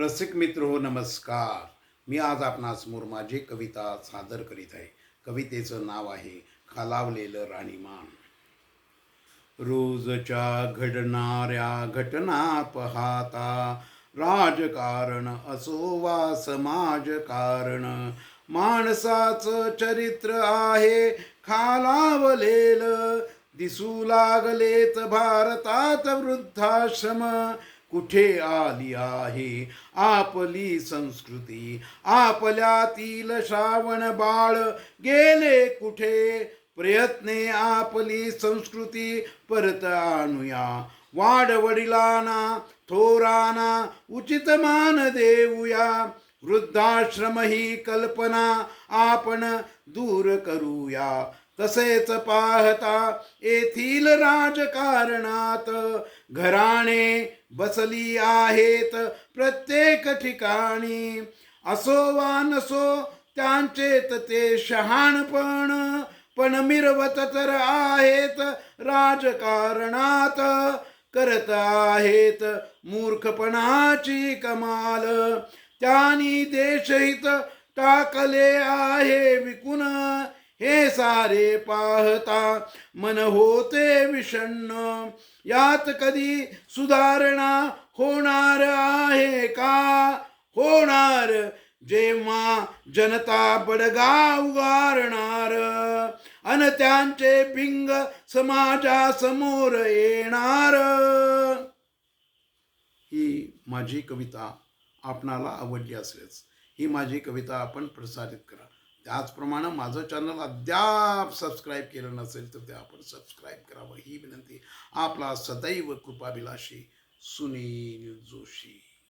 रसिक मित्र हो नमस्कार. मी आज आपणासमोर माझी कविता सादर करीत आहे. कवितेचं नाव आहे खालावलेलं राणीमान. रोजच्या घडणाऱ्या घटना पाहता, राजकारण असो वा समाजकारण, माणसाचं चरित्र आहे खालावलेलं. दिसू लागलेत भारतात वृद्धाश्रम. कुठे आली आहे आपली संस्कृती, आपल्यातील श्रावण बाळ गेले कुठे. प्रयत्ने आपली संस्कृती परत आणूया, वाडवडिलांना थोरांना उचित मान देऊया. वृद्धाश्रम ही कल्पना आपण दूर करूया. तसेच पाहता येथील राजकारणात घराणे बसली आहेत प्रत्येक ठिकाणी. असो वा नसो त्यांचेत ते शहाणपण, पण मिरवत तर आहेत राजकारणात. करत आहेत मूर्खपणाची कमाल. त्यांनी देशहित टाकले आहे विकून. हे सारे पाहता मन होते विषण्ण. यात कधी सुधारणा होणार आहे का? होणार जेव्हा जनता बडगा उगारणार अन त्यांचे पिंग समाजासमोर येणार. ही माझी कविता आपणाला आवडली असेलच. ही माझी कविता आपण प्रसारित करा. त्याचप्रमाणे माझं चॅनल अद्याप सबस्क्राईब केलं नसेल तर ते आपण सबस्क्राईब करावं ही विनंती. आपला सदैव कृपाभिलाषी सुनील जोशी.